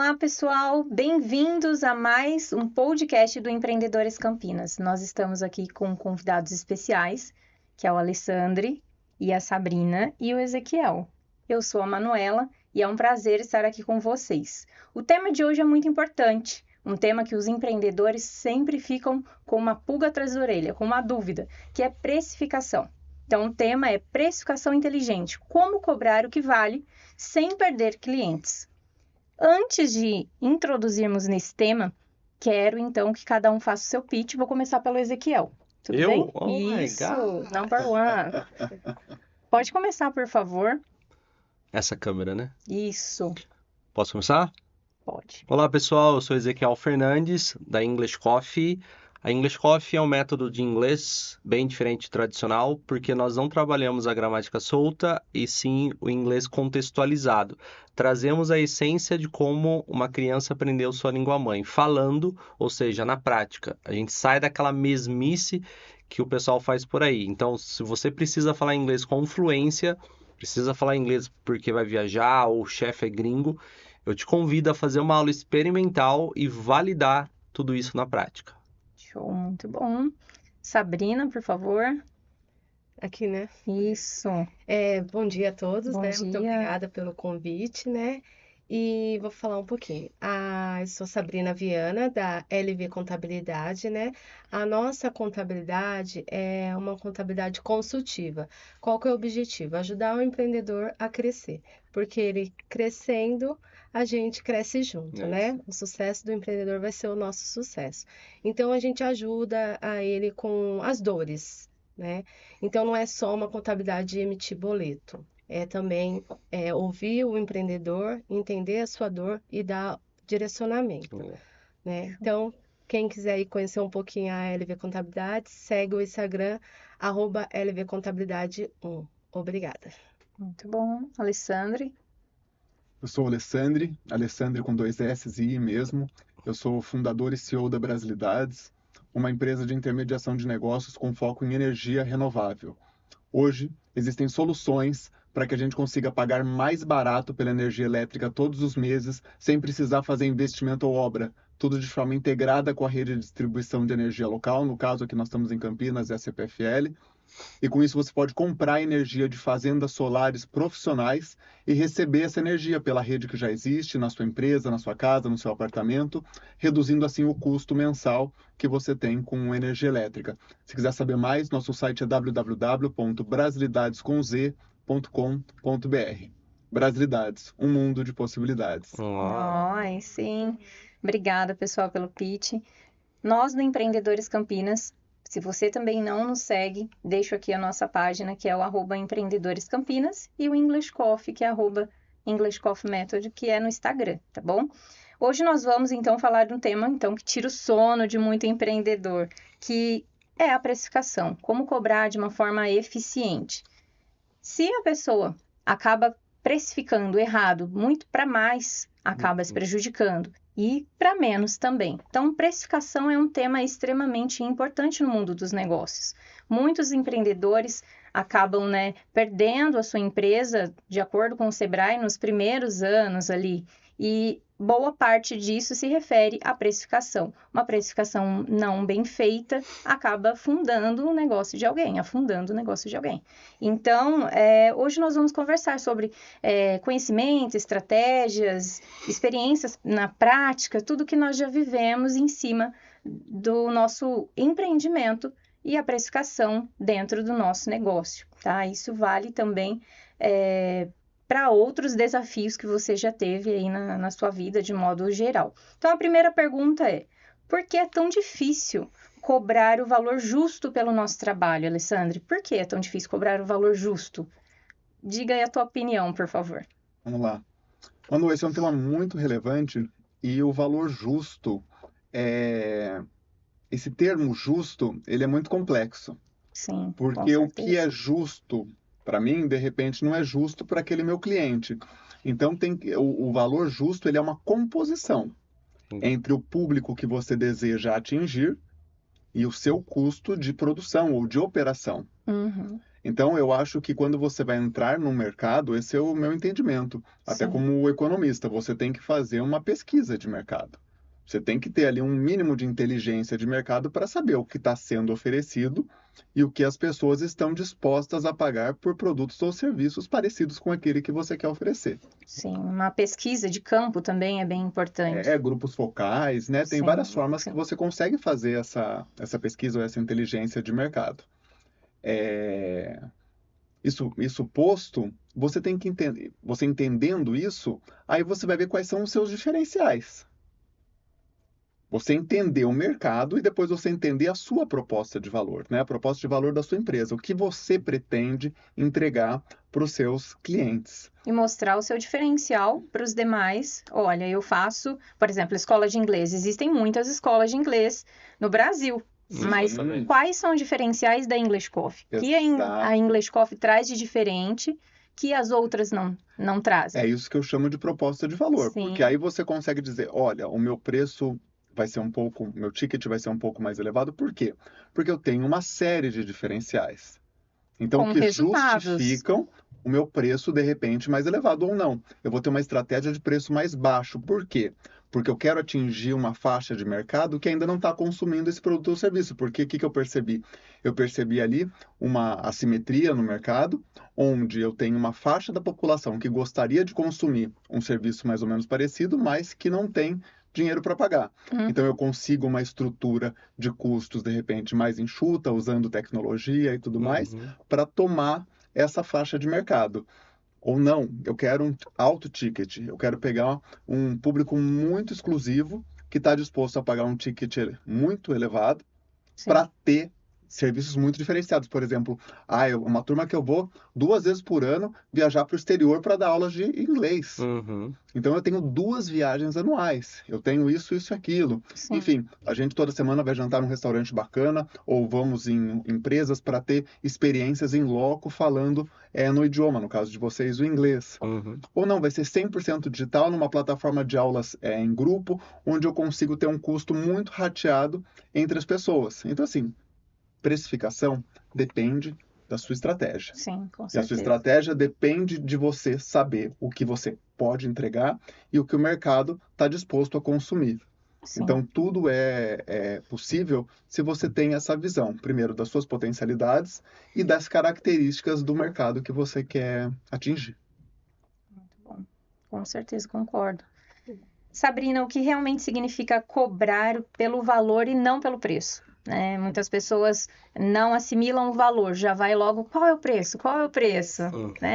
Olá, pessoal! Bem-vindos a mais um podcast do Empreendedores Campinas. Nós estamos aqui com convidados especiais, que é o Alessandri e a Sabrina e o Ezequiel. Eu sou a Manuela e é um prazer estar aqui com vocês. O tema de hoje é muito importante, um tema que os empreendedores sempre ficam com uma pulga atrás da orelha, com uma dúvida, que é precificação. Então, o tema é precificação inteligente, como cobrar o que vale sem perder clientes. Antes de introduzirmos nesse tema, quero então que cada um faça o seu pitch. Vou começar pelo Ezequiel. Tudo bem? Oh my Isso, God. number one. Pode começar, por favor. Essa câmera, né? Isso, Posso começar? pode. Olá, pessoal. Eu sou Ezequiel Fernandes, da English Coffee. A English Coffee é um método de inglês bem diferente do tradicional, porque nós não trabalhamos a gramática solta, e sim o inglês contextualizado. Trazemos a essência de como uma criança aprendeu sua língua-mãe, falando, ou seja, na prática. A gente sai daquela mesmice que o pessoal faz por aí. Então, se você precisa falar inglês com fluência, precisa falar inglês porque vai viajar ou o chefe é gringo, eu te convido a fazer uma aula experimental e validar tudo isso na prática. Show, muito bom. Sabrina, por favor. Aqui, né? Isso, Bom dia a todos, bom né? Muito dia. obrigada pelo convite, né? E vou falar um pouquinho. Eu sou Sabrina Viana, da LV Contabilidade, né? A nossa contabilidade é uma contabilidade consultiva. Qual que é o objetivo? Ajudar o empreendedor a crescer, porque ele crescendo, a gente cresce junto, né? O sucesso do empreendedor vai ser o nosso sucesso. Então, a gente ajuda a ele com as dores, né? Então, não é só uma contabilidade de emitir boleto. É também ouvir o empreendedor, entender a sua dor e dar direcionamento, né? Então, quem quiser ir conhecer um pouquinho a LV Contabilidade, segue o Instagram, @LVContabilidade1. Obrigada. Muito bom. Alessandri. Eu sou o Alessandri com 2 S e I mesmo. Eu sou fundador e CEO da Brasilidades, uma empresa de intermediação de negócios com foco em energia renovável. Hoje, existem soluções para que a gente consiga pagar mais barato pela energia elétrica todos os meses, sem precisar fazer investimento ou obra. Tudo de forma integrada com a rede de distribuição de energia local. No caso, aqui nós estamos em Campinas, é a CPFL. E com isso você pode comprar energia de fazendas solares profissionais e receber essa energia pela rede que já existe na sua empresa, na sua casa, no seu apartamento, reduzindo assim o custo mensal que você tem com energia elétrica. Se quiser saber mais, nosso site é www.brasilidadescomz.com.br. Brasilidades, um mundo de possibilidades. Ai, sim. Obrigada, pessoal, pelo pitch. Nós do Empreendedores Campinas, se você também não nos segue, deixo aqui a nossa página, que é o @Empreendedores Campinas, e o English Coffee, que é @English Coffee Method, que é no Instagram, tá bom? Hoje nós vamos, então, falar de um tema, então, que tira o sono de muito empreendedor, que é a precificação, como cobrar de uma forma eficiente. Se a pessoa acaba precificando errado, muito para mais, acaba se prejudicando. E para menos também. Então, precificação é um tema extremamente importante no mundo dos negócios. Muitos empreendedores acabam, perdendo a sua empresa, de acordo com o Sebrae, nos primeiros anos ali. E boa parte disso se refere à precificação. Uma precificação não bem feita acaba afundando o negócio de alguém. Então, hoje nós vamos conversar sobre conhecimento, estratégias, experiências na prática, tudo que nós já vivemos em cima do nosso empreendimento e a precificação dentro do nosso negócio, tá? Isso vale também para outros desafios que você já teve aí na sua vida de modo geral. Então, a primeira pergunta é: por que é tão difícil cobrar o valor justo pelo nosso trabalho, Alessandra? Por que é tão difícil cobrar o valor justo? Diga aí a tua opinião, por favor. Vamos lá. Manu, esse é um tema muito relevante e o valor justo, esse termo justo, ele é muito complexo. Sim, Porque com o que é justo para mim, de repente, não é justo para aquele meu cliente. Então, o valor justo ele é uma composição entre o público que você deseja atingir e o seu custo de produção ou de operação. Uhum. Então, eu acho que quando você vai entrar no mercado, esse é o meu entendimento. Até Sim. como economista, você tem que fazer uma pesquisa de mercado. Você tem que ter ali um mínimo de inteligência de mercado para saber o que está sendo oferecido e o que as pessoas estão dispostas a pagar por produtos ou serviços parecidos com aquele que você quer oferecer. Sim, uma pesquisa de campo também é bem importante. Grupos focais, né? Tem Sim, várias formas que sim. você consegue fazer essa pesquisa ou essa inteligência de mercado. É, Isso posto, você tem que entender, você entendendo isso, aí você vai ver quais são os seus diferenciais. Você entender o mercado e depois você entender a sua proposta de valor, né? A proposta de valor da sua empresa, o que você pretende entregar para os seus clientes. E mostrar o seu diferencial para os demais. Olha, eu faço, por exemplo, escola de inglês. Existem muitas escolas de inglês no Brasil. Mas Exatamente. quais são os diferenciais da English Coffee? O que a English Coffee traz de diferente que as outras não trazem? É isso que eu chamo de proposta de valor, Sim. porque aí você consegue dizer, olha, o meu preço vai ser meu ticket vai ser um pouco mais elevado, por quê? Porque eu tenho uma série de diferenciais. Então, Com que resultados. justificam o meu preço, de repente, mais elevado ou não. Eu vou ter uma estratégia de preço mais baixo. Por quê? Porque eu quero atingir uma faixa de mercado que ainda não está consumindo esse produto ou serviço. Porque o que eu percebi? Eu percebi ali uma assimetria no mercado, onde eu tenho uma faixa da população que gostaria de consumir um serviço mais ou menos parecido, mas que não tem dinheiro para pagar. Então, eu consigo uma estrutura de custos, de repente, mais enxuta, usando tecnologia e tudo mais, para tomar essa faixa de mercado. Ou não, eu quero um alto ticket, eu quero pegar um público muito exclusivo que está disposto a pagar um ticket muito elevado para ter serviços muito diferenciados. Por exemplo, uma turma que eu vou 2 vezes por ano viajar para o exterior para dar aulas de inglês. Então, eu tenho 2 viagens anuais. Eu tenho isso e aquilo. Sim. Enfim, a gente toda semana vai jantar num restaurante bacana ou vamos em empresas para ter experiências em loco falando no idioma, no caso de vocês, o inglês. Ou não, vai ser 100% digital numa plataforma de aulas em grupo, onde eu consigo ter um custo muito rateado entre as pessoas. Então, assim, precificação depende da sua estratégia. Sim, com E a certeza. sua estratégia depende de você saber o que você pode entregar e o que o mercado está disposto a consumir. Sim. Então, tudo é possível se você tem essa visão, primeiro, das suas potencialidades e das características do mercado que você quer atingir. Muito bom. Com certeza, concordo. Sabrina, o que realmente significa cobrar pelo valor e não pelo preço? Muitas pessoas não assimilam o valor, já vai logo, qual é o preço? Qual é o preço?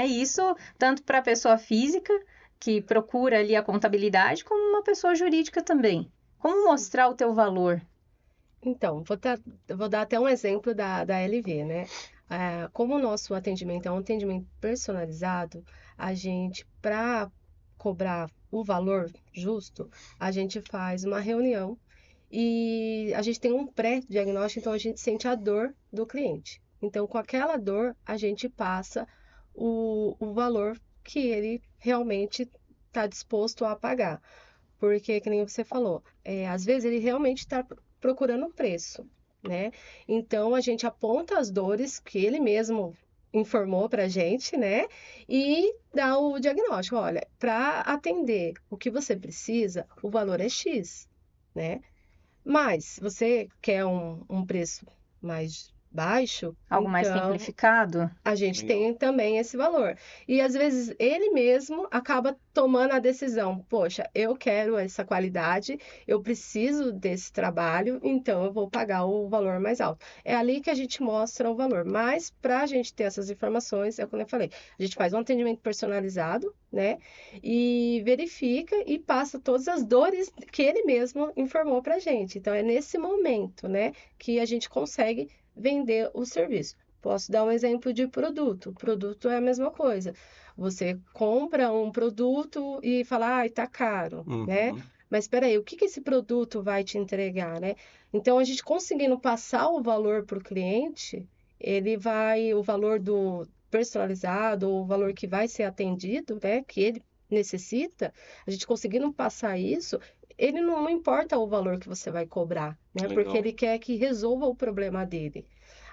Isso tanto para a pessoa física, que procura ali a contabilidade, como uma pessoa jurídica também. Como mostrar o teu valor? Então, vou dar até um exemplo da LV, né? Como o nosso atendimento é um atendimento personalizado, a gente, para cobrar o valor justo, a gente faz uma reunião e a gente tem um pré-diagnóstico, então a gente sente a dor do cliente. Então, com aquela dor, a gente passa o valor que ele realmente está disposto a pagar. Porque, que nem você falou, às vezes ele realmente está procurando um preço, né? Então, a gente aponta as dores que ele mesmo informou para a gente, né? E dá o diagnóstico. Olha, para atender o que você precisa, o valor é X, né? Mas, se você quer um preço mais baixo, Algo mais então simplificado? a gente tem também esse valor. E às vezes ele mesmo acaba tomando a decisão, poxa, eu quero essa qualidade, eu preciso desse trabalho, então eu vou pagar o valor mais alto. É ali que a gente mostra o valor. Mas para a gente ter essas informações, é como eu falei, a gente faz um atendimento personalizado, né? E verifica e passa todas as dores que ele mesmo informou para a gente. Então é nesse momento, né, que a gente consegue vender o serviço. Posso dar um exemplo de produto. Produto é a mesma coisa. Você compra um produto e fala, ai, tá caro, né? Mas espera aí, o que esse produto vai te entregar, né? Então, a gente conseguindo passar o valor para o cliente, o valor do personalizado, o valor que vai ser atendido, né? Que ele necessita, a gente conseguindo passar isso, ele não importa o valor que você vai cobrar, né? Legal. Porque ele quer que resolva o problema dele.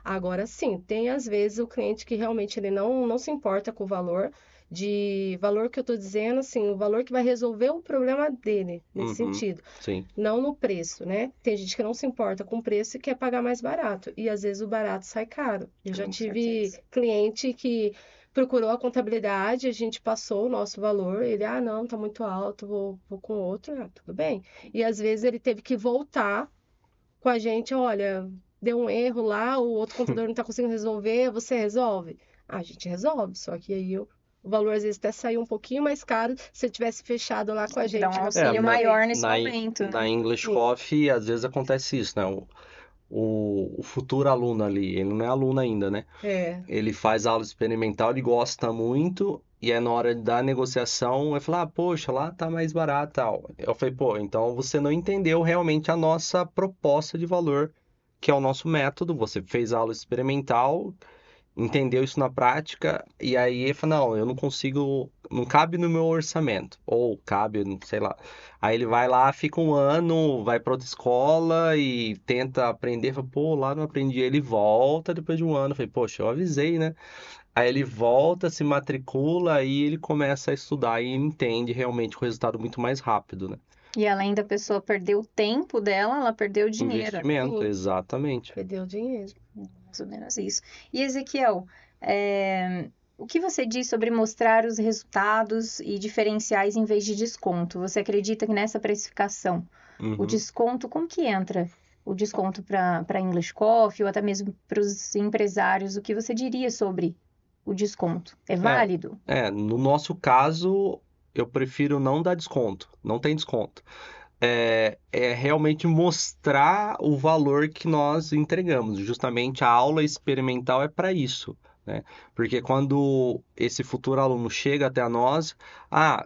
Agora sim, tem às vezes o cliente que realmente ele não se importa com o valor, de valor que eu estou dizendo, assim, o valor que vai resolver o problema dele, nesse sentido. Sim. Não no preço, né? Tem gente que não se importa com o preço e quer pagar mais barato. E às vezes o barato sai caro. Eu já Com tive certeza. cliente que procurou a contabilidade, a gente passou o nosso valor, ele, não, tá muito alto, vou com outro, tudo bem. E às vezes ele teve que voltar com a gente, olha, deu um erro lá, o outro contador não tá conseguindo resolver, você resolve? A gente resolve, só que aí o valor às vezes até saiu um pouquinho mais caro se ele tivesse fechado lá com a Tem que dar gente um na auxílio primeira maior vez. nesse Na, momento, na né? English Sim. Coffee, às vezes acontece isso, né? O futuro aluno ali, ele não é aluno ainda, né? É, Ele faz aula experimental, ele gosta muito, e é na hora da negociação, vai falar, poxa, lá tá mais barato, tal. Eu falei, pô, então você não entendeu realmente a nossa proposta de valor, que é o nosso método. Você fez aula experimental, entendeu isso na prática, e aí ele fala, não, eu não consigo, não cabe no meu orçamento, ou cabe, sei lá. Aí ele vai lá, fica um ano, vai para outra escola e tenta aprender, fala, pô, lá não aprendi. Ele volta depois de um ano, falei, poxa, eu avisei, né? Aí ele volta, se matricula, aí ele começa a estudar e entende realmente o resultado muito mais rápido, né? E além da pessoa perder o tempo dela, ela perdeu o dinheiro, né? Investimento, sim, exatamente. perdeu dinheiro. Mais ou menos isso. E Ezequiel, o que você diz sobre mostrar os resultados e diferenciais em vez de desconto? Você acredita que nessa precificação, o Uhum. desconto, como que entra? O desconto para English Coffee ou até mesmo para os empresários, o que você diria sobre o desconto? É É, válido? no nosso caso, eu prefiro não dar desconto, não tem desconto. É realmente mostrar o valor que nós entregamos. Justamente a aula experimental é para isso, né? Porque quando esse futuro aluno chega até nós,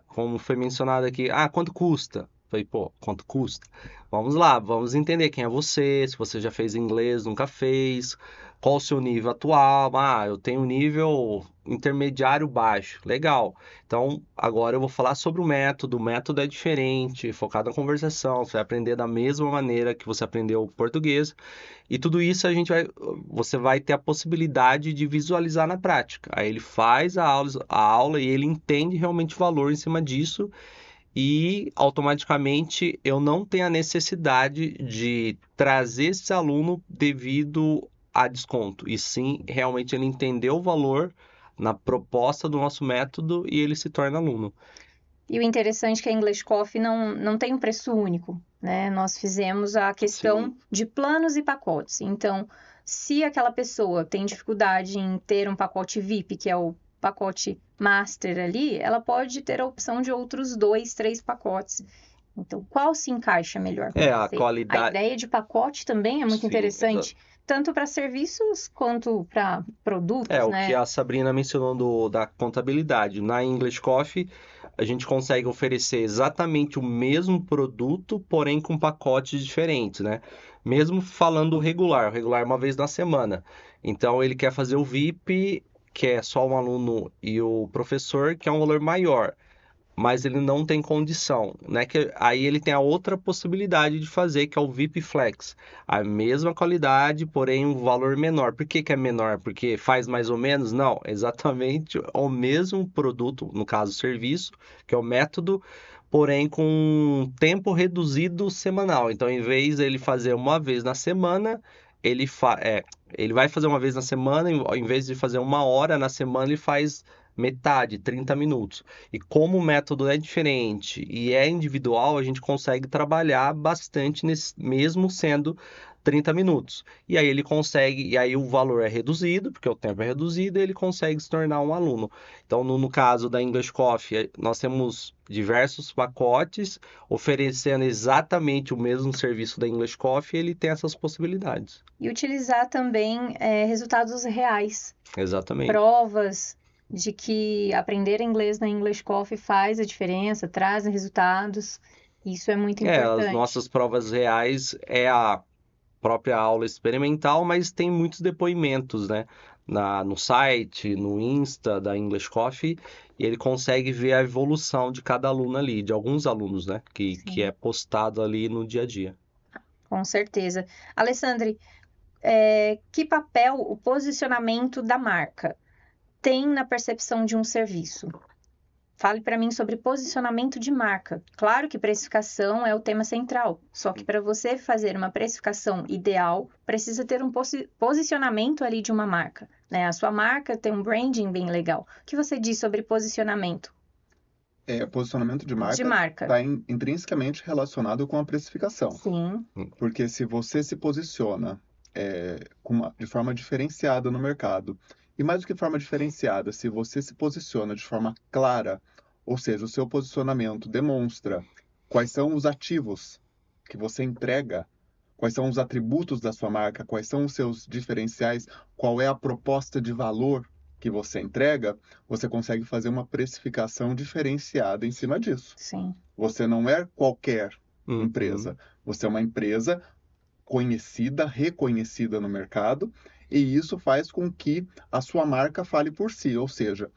como foi mencionado aqui, quanto custa? Falei, pô, quanto custa? Vamos lá, vamos entender quem é você, se você já fez inglês, nunca fez, qual o seu nível atual. Eu tenho um nível intermediário baixo. Legal. Então, agora eu vou falar sobre o método. O método é diferente, focado na conversação. Você vai aprender da mesma maneira que você aprendeu o português. E tudo isso você vai ter a possibilidade de visualizar na prática. Aí ele faz a aula e ele entende realmente o valor em cima disso. E automaticamente eu não tenho a necessidade de trazer esse aluno devido a desconto. E sim, realmente ele entendeu o valor na proposta do nosso método e ele se torna aluno. E o interessante é que a English Coffee não tem um preço único, né? Nós fizemos a questão Sim, de planos e pacotes. Então, se aquela pessoa tem dificuldade em ter um pacote VIP, que é o pacote Master ali, ela pode ter a opção de outros 2, 3 pacotes. Então, qual se encaixa melhor para a você? A qualidade. ideia de pacote também é muito Sim, interessante, tanto para serviços quanto para produtos, o que né? a Sabrina mencionou da contabilidade. Na English Coffee, a gente consegue oferecer exatamente o mesmo produto, porém com pacotes diferentes, né? Mesmo falando o regular é uma vez na semana. Então, ele quer fazer o VIP, que é só um aluno e o professor, que é um valor maior, mas ele não tem condição, né? Aí ele tem a outra possibilidade de fazer, que é o VIP Flex. A mesma qualidade, porém um valor menor. Por que que é menor? Porque faz mais ou menos? Não, exatamente o mesmo produto, no caso serviço, que é o método, porém com um tempo reduzido semanal. Então, em vez de ele fazer uma vez na semana, ele vai fazer uma vez na semana, em vez de fazer 1 hora na semana, ele faz metade, 30 minutos. E como o método é diferente e é individual, a gente consegue trabalhar bastante mesmo sendo 30 minutos. E aí ele consegue, e aí o valor é reduzido, porque o tempo é reduzido, e ele consegue se tornar um aluno. Então, no caso da English Coffee, nós temos diversos pacotes oferecendo exatamente o mesmo serviço da English Coffee, e ele tem essas possibilidades. E utilizar também resultados reais, Exatamente. provas de que aprender inglês na English Coffee faz a diferença, traz resultados. Isso é muito As importante. nossas provas reais é a própria aula experimental, mas tem muitos depoimentos, né? No site, no Insta da English Coffee, e ele consegue ver a evolução de cada aluno ali, de alguns alunos, né? Que Sim, é postado ali no dia a dia. com certeza. Alessandri, que papel o posicionamento da marca tem na percepção de um serviço? Fale para mim sobre posicionamento de marca. Claro que precificação é o tema central, só que para você fazer uma precificação ideal, precisa ter um posicionamento ali de uma marca, né? A sua marca tem um branding bem legal. O que você diz sobre posicionamento? Posicionamento de De marca marca. está intrinsecamente relacionado com a precificação. Sim, Porque se você se posiciona de forma diferenciada no mercado, e mais do que forma diferenciada, se você se posiciona de forma clara, ou seja, o seu posicionamento demonstra quais são os ativos que você entrega, quais são os atributos da sua marca, quais são os seus diferenciais, qual é a proposta de valor que você entrega, você consegue fazer uma precificação diferenciada em cima disso. sim. Você não é qualquer Uhum. empresa, você é uma empresa conhecida, reconhecida no mercado, e isso faz com que a sua marca fale por si, ou seja,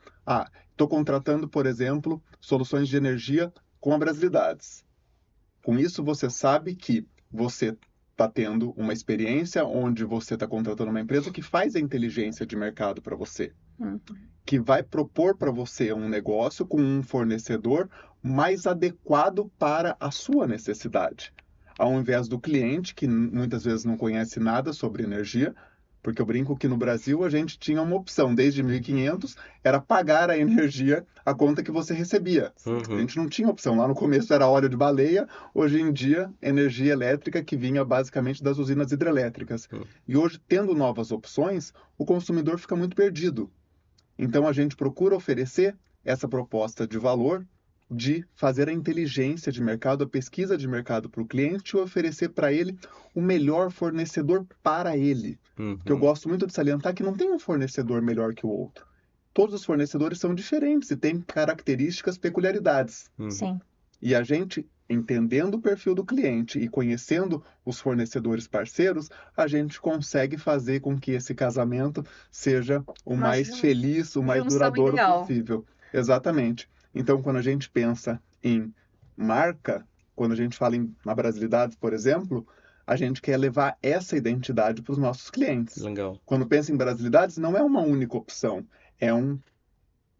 estou contratando, por exemplo, soluções de energia com a Brasilidades. Com isso, você sabe que você está tendo uma experiência onde você está contratando uma empresa que faz a inteligência de mercado para você, que vai propor para você um negócio com um fornecedor mais adequado para a sua necessidade, ao invés do cliente, que muitas vezes não conhece nada sobre energia, porque eu brinco que no Brasil a gente tinha uma opção, desde 1500, era pagar a energia, a conta que você recebia. A gente não tinha opção. Lá no começo era óleo de baleia, hoje em dia, energia elétrica que vinha basicamente das usinas hidrelétricas. E hoje, tendo novas opções, o consumidor fica muito perdido. Então a gente procura oferecer essa proposta de valor, de fazer a inteligência de mercado, a pesquisa de mercado para o cliente e oferecer para ele o melhor fornecedor para ele. Que eu gosto muito de salientar que não tem um fornecedor melhor que o outro. Todos os fornecedores são diferentes e têm características, peculiaridades. Sim. E a gente, entendendo o perfil do cliente e conhecendo os fornecedores parceiros, a gente consegue fazer com que esse casamento seja o mais feliz, o mais duradouro possível. Exatamente. Então, quando a gente pensa em marca, quando a gente fala na Brasilidades, por exemplo, a gente quer levar essa identidade para os nossos clientes. Legal. Quando pensa em Brasilidades, não é uma única opção, é um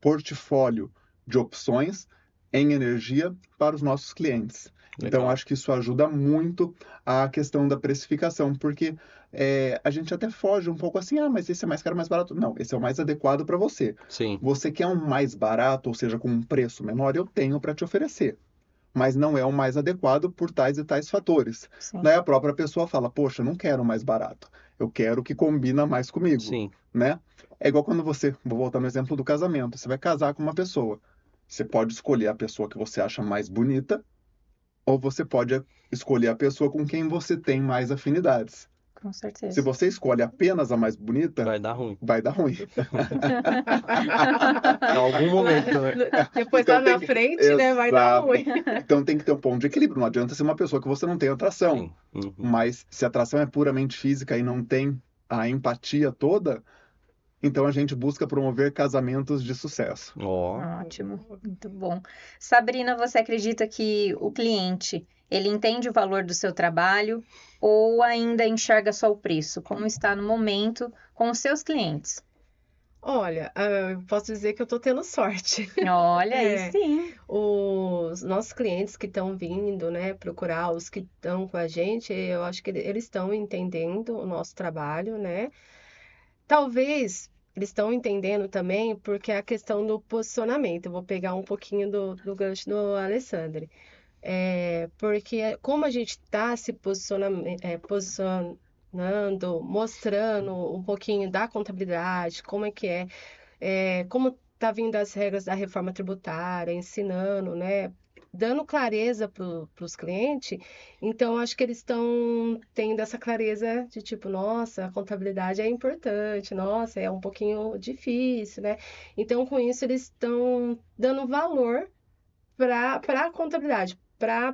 portfólio de opções em energia para os nossos clientes. Legal. Então, acho que isso ajuda muito a questão da precificação, porque a gente até foge um pouco assim, mas esse é mais caro, mais barato. Não, esse é o mais adequado para você. Sim. Você quer um mais barato, ou seja, com um preço menor, eu tenho para te oferecer. Mas não é o mais adequado por tais e tais fatores. Sim. Daí a própria pessoa fala, poxa, não quero mais barato. Eu quero o que combina mais comigo. Sim. Né? É igual quando vou voltar no exemplo do casamento, você vai casar com uma pessoa. Você pode escolher a pessoa que você acha mais bonita, ou você pode escolher a pessoa com quem você tem mais afinidades. Com certeza. Se você escolhe apenas a mais bonita, Vai dar ruim. vai dar ruim. Em algum momento, né? Depois Então lá na tem que- frente, né? Vai dar Exato. ruim. Então tem que ter um ponto de equilíbrio. Não adianta ser uma pessoa que você não tem atração. Sim. Uhum. Mas se a atração é puramente física e não tem a empatia toda, então a gente busca promover casamentos de sucesso. Ó. Ótimo, muito bom. Sabrina, você acredita que o cliente, ele entende o valor do seu trabalho ou ainda enxerga só o preço? Como está no momento com os seus clientes? Olha, eu posso dizer que eu tô tendo sorte. Olha, aí É. sim. Os nossos clientes que estão vindo, né, procurar, os que estão com a gente, eu acho que eles estão entendendo o nosso trabalho, né? Talvez eles estão entendendo também porque a questão do posicionamento. Eu vou pegar um pouquinho do gancho do Alessandro. Porque como a gente está se posicionando, mostrando um pouquinho da contabilidade, como é que como tá vindo as regras da reforma tributária, ensinando, né? Dando clareza para os clientes, então acho que eles estão tendo essa clareza de tipo, nossa, a contabilidade é importante, nossa, é um pouquinho difícil, né? Então, com isso, eles estão dando valor para a contabilidade,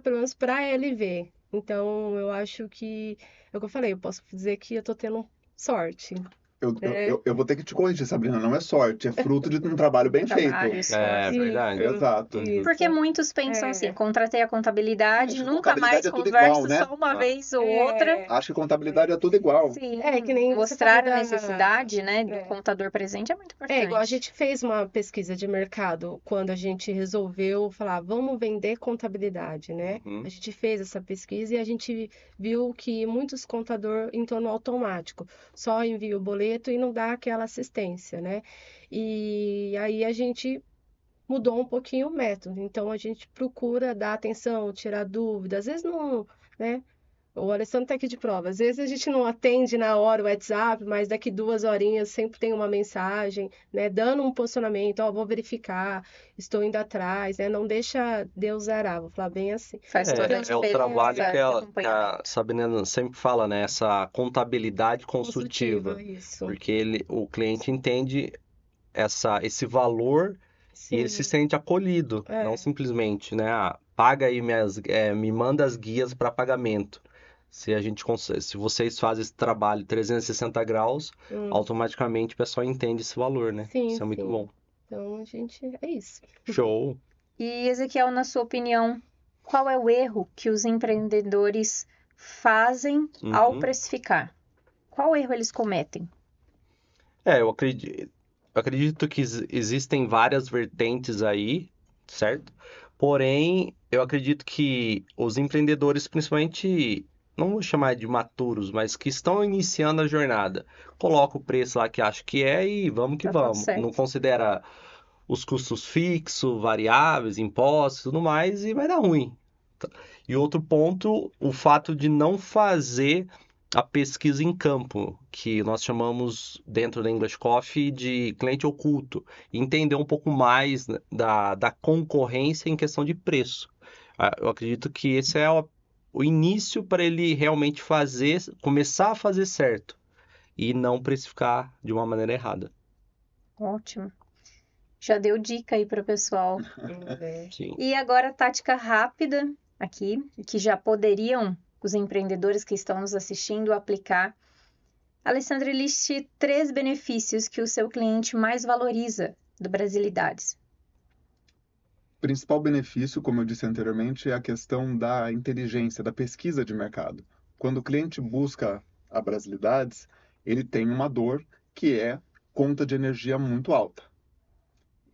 pelo menos para a LV. Então, eu acho que, é o que eu falei, eu posso dizer que eu tô tendo sorte. Eu vou ter que te corrigir, Sabrina, não é sorte, é fruto de um trabalho bem Trabalho, feito. esforço. verdade. Exato. Porque muitos pensam assim, contratei a contabilidade, Gente, nunca mais contabilidade é tudo converso igual, né? só uma vez ou outra. Acho que contabilidade é tudo igual. Sim, que nem você mostrar falou a necessidade, né, do É. contador presente é muito importante. igual a gente fez uma pesquisa de mercado quando a gente resolveu falar, vamos vender contabilidade, né? Uhum. A gente fez essa pesquisa e a gente viu que muitos contadores entram no automático, só envia o boleto e não dá aquela assistência, né? E aí a gente mudou um pouquinho o método. Então a gente procura dar atenção, tirar dúvidas. Às vezes não, né? O Alessandro está aqui de prova. Às vezes a gente não atende na hora o WhatsApp, mas daqui 2 horinhas sempre tem uma mensagem, né? Dando um posicionamento, ó, vou verificar, estou indo atrás, né? Não deixa Deus zerar, vou falar bem assim. Faz toda a É o diferença trabalho que esse a acompanhamento. Sabrina sempre fala, né? Essa contabilidade consultiva. Isso. Porque o cliente entende esse valor e ele se Sim. sente acolhido, É. não simplesmente, né? Paga aí me manda as guias para pagamento. Se vocês fazem esse trabalho 360 graus, automaticamente o pessoal entende esse valor, né? Sim, Isso é muito sim. bom. Então a gente é isso. Show! E Ezequiel, na sua opinião, qual é o erro que os empreendedores fazem ao Uhum. precificar? Qual erro eles cometem? Eu acredito que existem várias vertentes aí, certo? Porém, eu acredito que os empreendedores, principalmente, não vou chamar de maturos, mas que estão iniciando a jornada, coloca o preço lá que acha que é e vamos que Tá tudo vamos. certo. Não considera os custos fixos, variáveis, impostos e tudo mais, e vai dar ruim. E outro ponto, o fato de não fazer a pesquisa em campo, que nós chamamos dentro da English Coffee de cliente oculto, e entender um pouco mais da concorrência em questão de preço. Eu acredito que esse é o início para ele realmente começar a fazer certo e não precificar de uma maneira errada. Ótimo. Já deu dica aí para o pessoal. Sim. E agora, tática rápida aqui, que já poderiam os empreendedores que estão nos assistindo aplicar. Alessandra, liste 3 benefícios que o seu cliente mais valoriza do Brasilidades. O principal benefício, como eu disse anteriormente, é a questão da inteligência, da pesquisa de mercado. Quando o cliente busca a Brasilidades, ele tem uma dor que é conta de energia muito alta.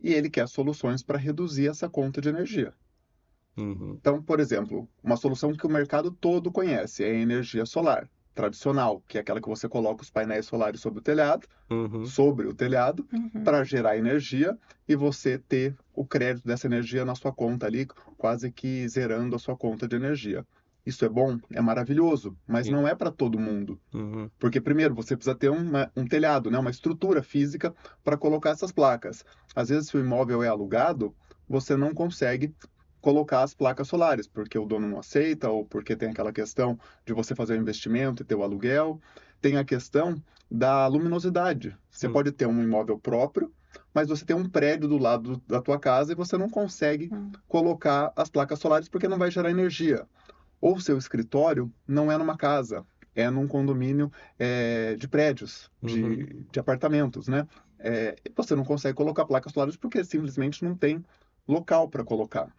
E ele quer soluções para reduzir essa conta de energia. Uhum. Então, por exemplo, uma solução que o mercado todo conhece é a energia solar tradicional, que é aquela que você coloca os painéis solares sobre o telhado, para gerar energia e você ter o crédito dessa energia na sua conta ali, quase que zerando a sua conta de energia. Isso é bom? É maravilhoso, mas Sim. não é para todo mundo. Uhum. Porque, primeiro, você precisa ter um telhado, né? Uma estrutura física para colocar essas placas. Às vezes, se o imóvel é alugado, você não consegue colocar as placas solares, porque o dono não aceita, ou porque tem aquela questão de você fazer o investimento e ter o aluguel. Tem a questão da luminosidade. Você pode ter um imóvel próprio, mas você tem um prédio do lado da tua casa e você não consegue colocar as placas solares porque não vai gerar energia. Ou seu escritório não é numa casa, é num condomínio de prédios, de apartamentos, né? E você não consegue colocar placas solares porque simplesmente não tem local para colocar.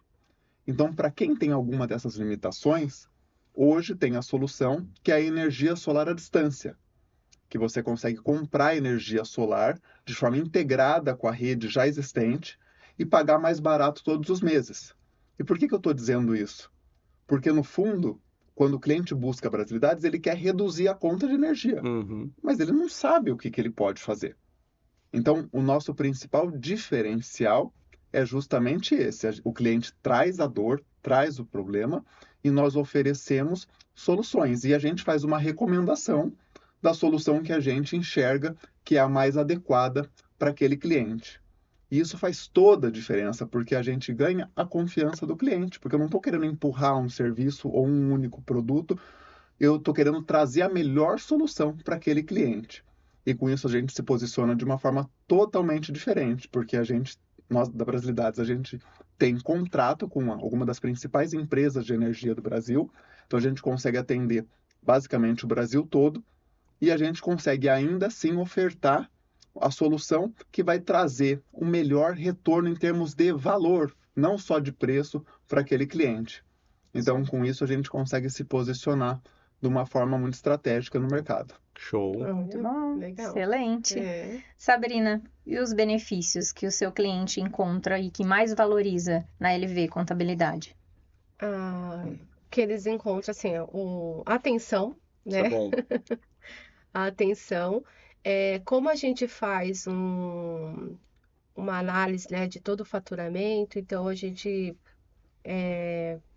Então, para quem tem alguma dessas limitações, hoje tem a solução que é a energia solar à distância, que você consegue comprar energia solar de forma integrada com a rede já existente e pagar mais barato todos os meses. E por que eu estou dizendo isso? Porque, no fundo, quando o cliente busca Brasilidades, ele quer reduzir a conta de energia, mas ele não sabe o que ele pode fazer. Então, o nosso principal diferencial é justamente esse. O cliente traz a dor, traz o problema e nós oferecemos soluções. E a gente faz uma recomendação da solução que a gente enxerga que é a mais adequada para aquele cliente. E isso faz toda a diferença, porque a gente ganha a confiança do cliente, porque eu não estou querendo empurrar um serviço ou um único produto, eu estou querendo trazer a melhor solução para aquele cliente. E com isso a gente se posiciona de uma forma totalmente diferente, porque nós da Brasilidades, a gente tem contrato com alguma das principais empresas de energia do Brasil, então a gente consegue atender basicamente o Brasil todo, e a gente consegue ainda assim ofertar a solução que vai trazer um melhor retorno em termos de valor, não só de preço para aquele cliente. Então, com isso, a gente consegue se posicionar de uma forma muito estratégica no mercado. Show. Muito Olha, bom, legal. excelente. É. Sabrina, e os benefícios que o seu cliente encontra e que mais valoriza na LV Contabilidade? Que eles encontram, assim, a atenção, Isso é né? bom. A atenção. Como a gente faz uma análise, né, de todo o faturamento, então a gente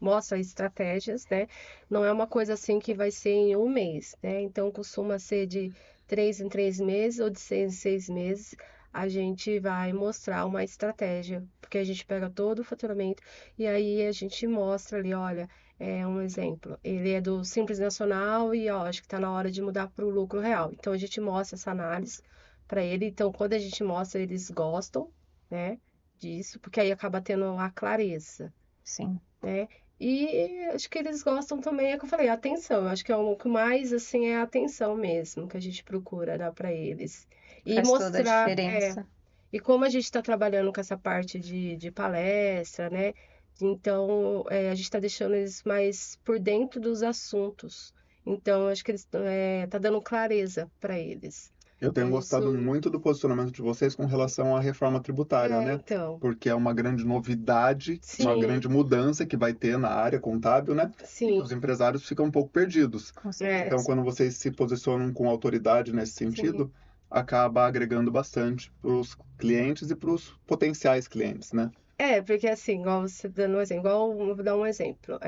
mostra estratégias, né? Não é uma coisa assim que vai ser em um mês, né? Então costuma ser de 3 em 3 meses ou de 6 em 6 meses. A gente vai mostrar uma estratégia, porque a gente pega todo o faturamento e aí a gente mostra ali, olha, um exemplo, ele é do Simples Nacional e ó, acho que está na hora de mudar para o lucro real. Então a gente mostra essa análise para ele. Então quando a gente mostra, eles gostam, né, disso, porque aí acaba tendo a clareza, Sim, né? E acho que eles gostam também, é o que eu falei, a atenção. Eu acho que é o que mais, assim, é a atenção mesmo que a gente procura dar para eles. E faz toda a mostrar, diferença. e como a gente está trabalhando com essa parte de palestra, né? Então, a gente está deixando eles mais por dentro dos assuntos. Então, acho que eles tá dando clareza para eles. Eu tenho Então, gostado isso, muito do posicionamento de vocês com relação à reforma tributária, né? então, Porque é uma grande novidade, uma sim, grande mudança que vai ter na área contábil, né? E que sim, os empresários ficam um pouco perdidos. Com é, Então, certeza. quando vocês se posicionam com autoridade nesse sim. sentido, acaba agregando bastante para os clientes e para os potenciais clientes, né? Porque assim, igual você dando um exemplo, vou dar um exemplo.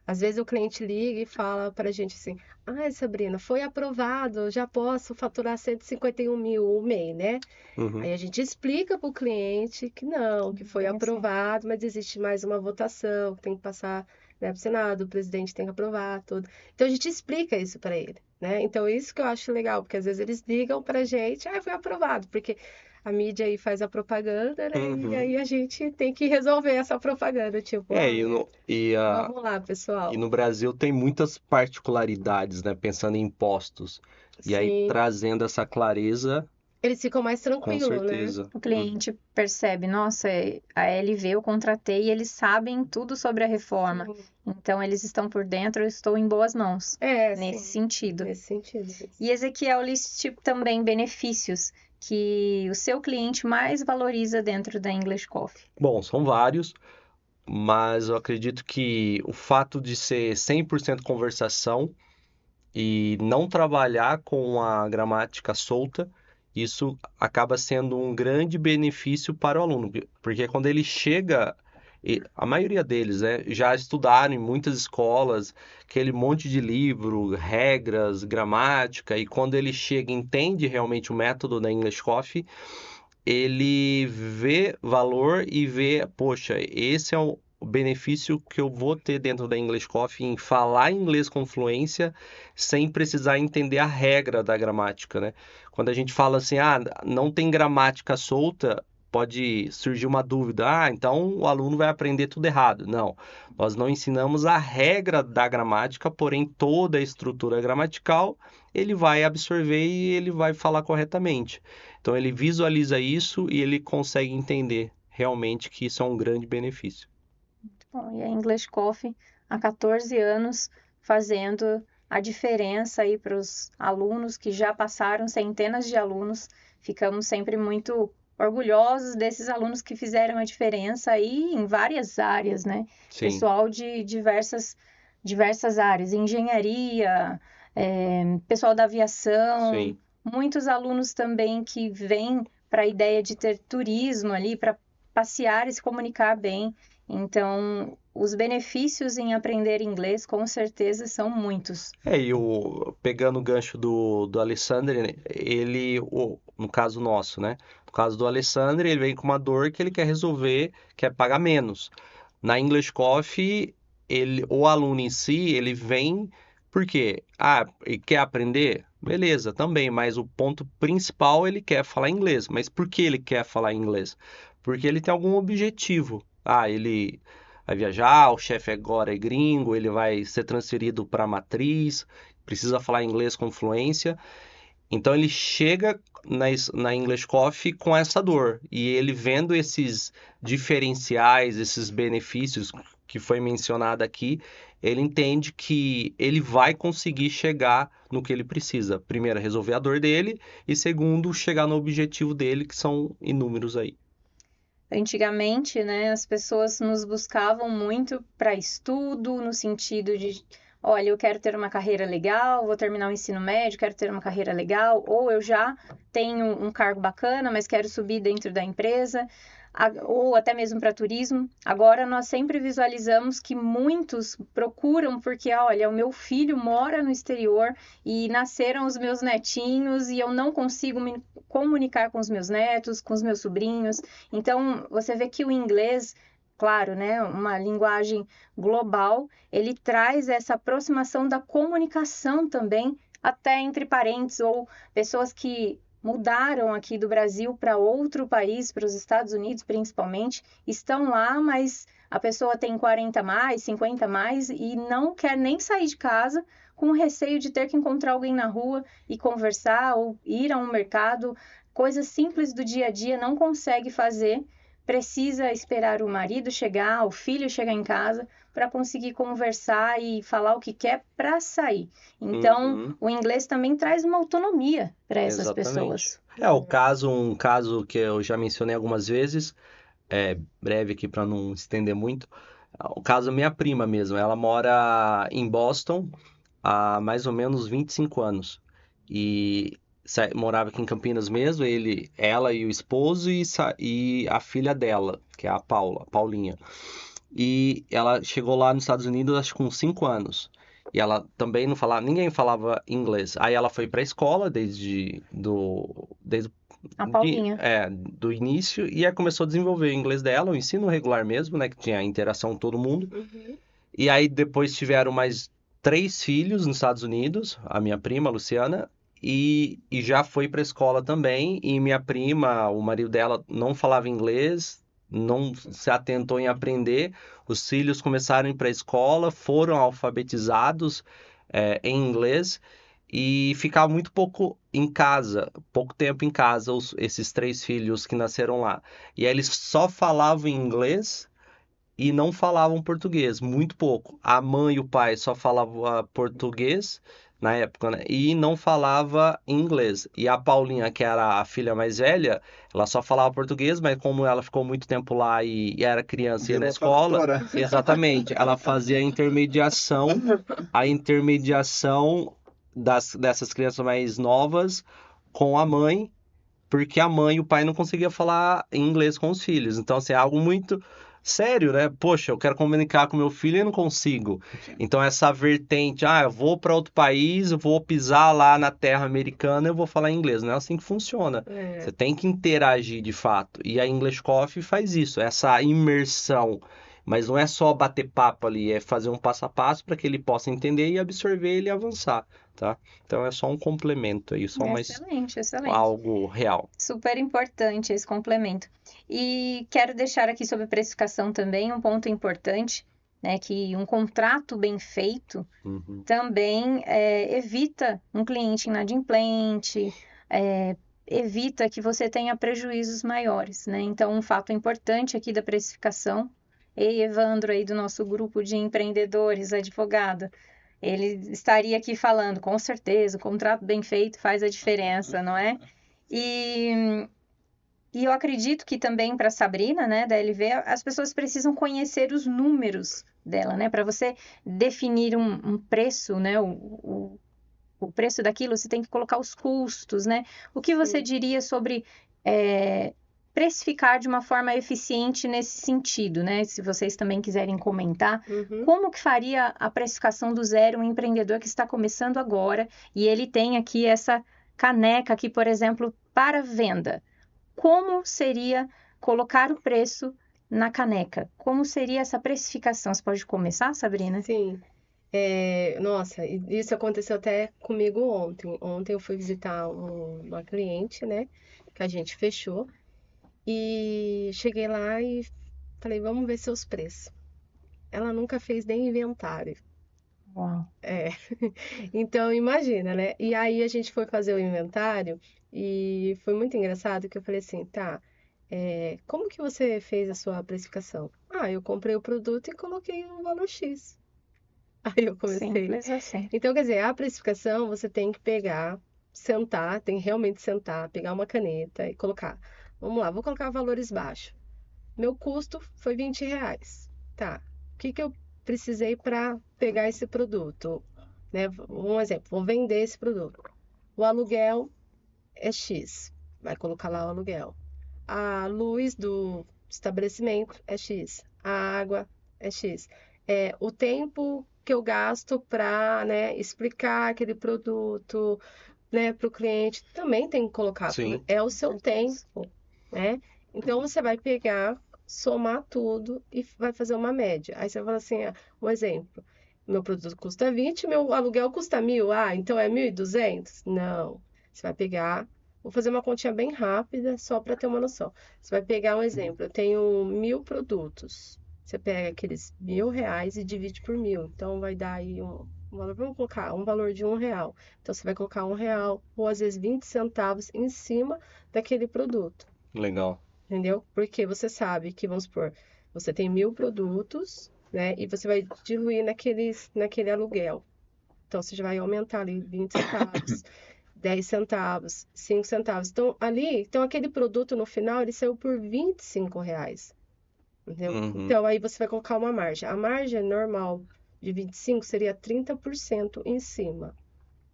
Às vezes o cliente liga e fala pra gente assim, ai, Sabrina, foi aprovado, já posso faturar 151 mil o mês, né? Uhum. Aí a gente explica pro cliente que não, que foi Bem assim. aprovado, mas existe mais uma votação, que tem que passar, né, pro Senado, o presidente tem que aprovar, tudo. Então a gente explica isso pra ele, né? Então isso que eu acho legal, porque às vezes eles ligam pra gente, foi aprovado, porque a mídia aí faz a propaganda, né? Uhum. E aí a gente tem que resolver essa propaganda, tipo, vamos lá, E pessoal. no Brasil tem muitas particularidades, né? Pensando em impostos. E aí, Sim, trazendo essa clareza, eles ficam mais com tranquilos, né? certeza. O cliente percebe, nossa, a LV eu contratei e eles sabem tudo sobre a reforma. Sim. Então, eles estão por dentro, eu estou em boas mãos, nesse Sim, sentido. nesse sentido. E Ezequiel, liste também benefícios que o seu cliente mais valoriza dentro da English Coffee. Bom, são vários, mas eu acredito que o fato de ser 100% conversação e não trabalhar com a gramática solta, isso acaba sendo um grande benefício para o aluno, porque quando ele chega, a maioria deles, né, já estudaram em muitas escolas, aquele monte de livro, regras, gramática, e quando ele chega e entende realmente o método da English Coffee, ele vê valor e vê, poxa, esse é o benefício que eu vou ter dentro da English Coffee em falar inglês com fluência sem precisar entender a regra da gramática, né? Quando a gente fala assim, não tem gramática solta, pode surgir uma dúvida, então o aluno vai aprender tudo errado. Não, nós não ensinamos a regra da gramática, porém toda a estrutura gramatical ele vai absorver e ele vai falar corretamente. Então ele visualiza isso e ele consegue entender realmente que isso é um grande benefício. Bom, e a English Coffee há 14 anos fazendo a diferença aí para os alunos que já passaram, centenas de alunos. Ficamos sempre muito orgulhosos desses alunos que fizeram a diferença aí em várias áreas, né? Sim, Pessoal de diversas áreas, engenharia, pessoal da aviação, sim. muitos alunos também que vêm para a ideia de ter turismo ali, para passear e se comunicar bem. Então, os benefícios em aprender inglês, com certeza, são muitos. Pegando o gancho do Alessandro, no caso nosso, né? No caso do Alessandro, ele vem com uma dor que ele quer resolver, quer pagar menos. Na English Coffee, o aluno em si, ele vem porque, ele quer aprender? Beleza, também, mas o ponto principal, ele quer falar inglês. Mas por que ele quer falar inglês? Porque ele tem algum objetivo. Ele vai viajar, o chefe agora é gringo, ele vai ser transferido para a matriz, precisa falar inglês com fluência. Então ele chega na English Coffee com essa dor. E ele vendo esses diferenciais, esses benefícios que foi mencionado aqui, ele entende que ele vai conseguir chegar no que ele precisa. Primeiro, resolver a dor dele, e segundo, chegar no objetivo dele, que são inúmeros aí. Antigamente, né, as pessoas nos buscavam muito para estudo, no sentido de, olha, eu quero ter uma carreira legal, vou terminar o ensino médio, quero ter uma carreira legal, ou eu já tenho um cargo bacana, mas quero subir dentro da empresa, ou até mesmo para turismo. Agora nós sempre visualizamos que muitos procuram porque, olha, o meu filho mora no exterior e nasceram os meus netinhos e eu não consigo me comunicar com os meus netos, com os meus sobrinhos. Então, você vê que o inglês, claro, né, uma linguagem global, ele traz essa aproximação da comunicação também, até entre parentes ou pessoas que mudaram aqui do Brasil para outro país, para os Estados Unidos principalmente, estão lá, mas a pessoa tem 40 mais, 50 mais e não quer nem sair de casa com receio de ter que encontrar alguém na rua e conversar ou ir a um mercado, coisas simples do dia a dia não consegue fazer, precisa esperar o marido chegar, o filho chegar em casa para conseguir conversar e falar o que quer para sair. Então, o inglês também traz uma autonomia para essas pessoas. Um caso que eu já mencionei algumas vezes, breve aqui para não estender muito. O caso da minha prima mesmo, ela mora em Boston há mais ou menos 25 anos. E morava aqui em Campinas mesmo, ela e o esposo e a filha dela, que é a Paulinha. E ela chegou lá nos Estados Unidos, acho que com 5 anos. E ela também não falava, ninguém falava inglês. Aí ela foi para a escola desde A Paulinha. do início, e aí começou a desenvolver o inglês dela, o ensino regular mesmo, né, que tinha interação com todo mundo. E aí depois tiveram mais 3 filhos nos Estados Unidos, a minha prima, a Luciana, e já foi para a escola também. E minha prima, o marido dela não falava inglês, não se atentou em aprender. Os filhos começaram a ir para a escola, foram alfabetizados em inglês e ficavam muito pouco em casa, pouco tempo em casa, esses 3 filhos que nasceram lá. E aí eles só falavam inglês e não falavam português, muito pouco. A mãe e o pai só falavam português na época, né? E não falava inglês. E a Paulinha, que era a filha mais velha, ela só falava português, mas como ela ficou muito tempo lá e era criança e ia na escola, exatamente, ela fazia a intermediação dessas crianças mais novas com a mãe, porque a mãe e o pai não conseguiam falar inglês com os filhos. Então, assim, é algo muito sério, né? Poxa, eu quero comunicar com meu filho e não consigo. Então, essa vertente, eu vou para outro país, eu vou pisar lá na terra americana, eu vou falar inglês. Não é assim que funciona. Você tem que interagir de fato. E a English Coffee faz isso, essa imersão. Mas não é só bater papo ali, é fazer um passo a passo para que ele possa entender e absorver ele e avançar, tá? Então é só um complemento aí, só mais Excelente. algo real. Super importante esse complemento. E quero deixar aqui sobre precificação também um ponto importante, né, que um contrato bem feito também evita um cliente inadimplente, evita que você tenha prejuízos maiores, né? Então, um fato importante aqui da precificação, Evandro aí do nosso grupo de empreendedores, advogado, ele estaria aqui falando, com certeza, o contrato bem feito faz a diferença, não é? E eu acredito que também para a Sabrina, né, da LV, as pessoas precisam conhecer os números dela, né? Para você definir um preço, né, o preço daquilo, você tem que colocar os custos, né? O que você diria sobre precificar de uma forma eficiente nesse sentido, né? Se vocês também quiserem comentar, como que faria a precificação do zero um empreendedor que está começando agora e ele tem aqui essa caneca aqui, por exemplo, para venda. Como seria colocar o preço na caneca? Como seria essa precificação? Você pode começar, Sabrina? Sim. Nossa, isso aconteceu até comigo ontem. Ontem eu fui visitar uma cliente, né? Que a gente fechou. E cheguei lá e falei, vamos ver seus preços. ela nunca fez nem inventário. Uau. É. Então, imagina, né? E aí a gente foi fazer o inventário e foi muito engraçado que eu falei assim, tá, como que você fez a sua precificação? Ah, eu comprei o produto e coloquei um valor X. Aí eu comecei. Simples assim. Então, quer dizer, a precificação você tem que pegar, sentar, tem que realmente sentar, pegar uma caneta e colocar. Vamos lá, vou colocar valores baixos. Meu custo foi R$ 20. Tá. O que que eu precisei para pegar esse produto? Né? Um exemplo, vou vender esse produto. O aluguel é X. Vai colocar lá o aluguel. A luz do estabelecimento é X. A água é X. O tempo que eu gasto para, né, explicar aquele produto, né, para o cliente também tem que colocar. Sim. É o seu tempo, né? Então você vai pegar, somar tudo e vai fazer uma média. Aí você fala assim, um exemplo. Meu produto custa 20, meu aluguel custa 1.000. Ah, então é 1.200? Não. Você vai pegar, vou fazer uma continha bem rápida, só para ter uma noção. Você vai pegar um exemplo, eu tenho 1.000 produtos. Você pega aqueles R$ 1.000 e divide por 1.000. Então vai dar aí um valor, vamos colocar um valor de R$ 1. Então você vai colocar R$ 1 ou às vezes 20 centavos em cima daquele produto. Legal. Entendeu? Porque você sabe que, vamos supor, você tem 1.000 produtos, né? E você vai diluir naquele aluguel. Então, você já vai aumentar ali 20 centavos, 10 centavos, 5 centavos. Então aquele produto no final, ele saiu por R$ 25. Entendeu? Uhum. Então, aí você vai colocar uma margem. A margem normal de 25 seria 30% em cima,